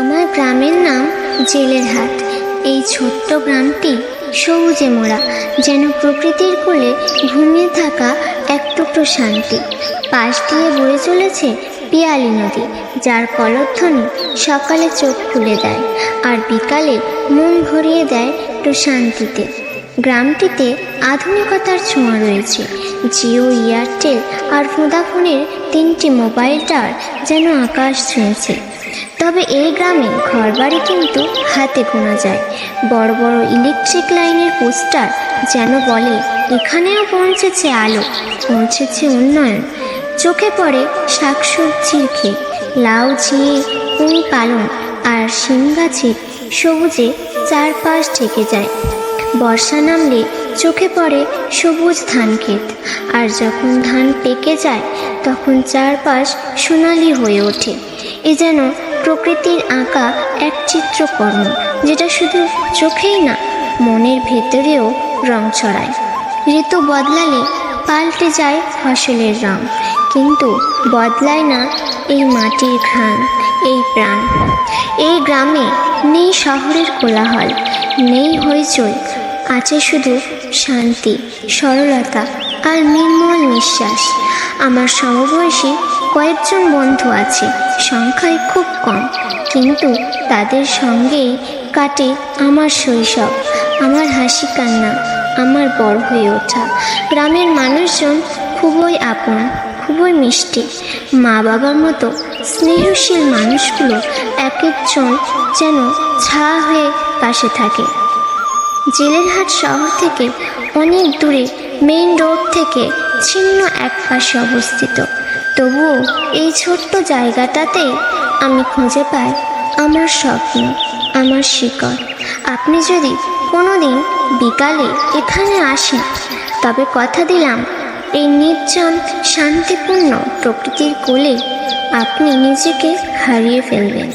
আমার গ্রামের নাম জেলের হাট। এই ছোট্ট গ্রামটি সবুজে মোড়া, যেন প্রকৃতির কোলে ঘুমিয়ে থাকা এক টুকরো শান্তি। পাশ দিয়ে বয়ে চলেছে পিয়ালি নদী, যার কলধ্বনি সকালে চোখ খুলে দেয় আর বিকালে মন ভরিয়ে দেয় প্রশান্তিতে। গ্রামটিতে আধুনিকতার ছোঁয়া রয়েছে। জিও, এয়ারটেল আর ভোডাফোনের 3টি মোবাইল টাওয়ার যেন আকাশ ছুঁয়েছে। তবে এই গ্রামে ঘরবাড়ি কিন্তু হাতে গোনা যায়। বড় বড় ইলেকট্রিক লাইনের পোস্টার যেন বলে এখানেও পৌঁছেছে আলো, পৌঁছেছে উন্নয়ন। চোখে পড়ে শাকসবজির ক্ষেত, লাউ, ঝিঙে, পুঁই পালং আর শিম গাছের সবুজে চারপাশ ঢেকে যায়। বর্ষা নামলে চোখে পড়ে সবুজ ধান ক্ষেত, আর যখন ধান পেকে যায় তখন চারপাশ সোনালি হয়ে ওঠে। এ যেন প্রকৃতির আঁকা এক চিত্রকর্ম, যেটা শুধু চোখেই না, মনের ভেতরেও রং ছড়ায়। ঋতু বদলালে পাল্টে যায় ফসলের রং, কিন্তু বদলায় না এই মাটির ঘ্রাণ, এই প্রাণ। এই গ্রামে নেই শহরের কোলাহল, নেই হইচই, আছে শুধু শান্তি, সরলতা আর নির্মল নিঃশ্বাস। আমার সমবয়সী কয়েকজন বন্ধু আছে, সংখ্যায় খুব কম, কিন্তু তাদের সঙ্গেই কাটে আমার শৈশব, আমার হাসি কান্না, আমার বড় হয়ে ওঠা। গ্রামের মানুষজন খুবই আপন, খুবই মিষ্টি। মা বাবার মতো স্নেহশীল মানুষগুলো এক একজন যেন ছায়া হয়ে পাশে থাকে। জেলের হাট শহর থেকে অনেক দূরে, মেইন রোড থেকে ছিন্ন এক পাশে অবস্থিত। তবুও এই ছোট্ট জায়গাটাতেই আমি খুঁজে পাই আমার স্বপ্ন, আমার শিকড়। আপনি যদি কোনোদিন বিকালে এখানে আসেন, তবে কথা দিলাম এই নির্জন শান্তিপূর্ণ প্রকৃতির কোলে আপনি নিজেকে হারিয়ে ফেলবেন।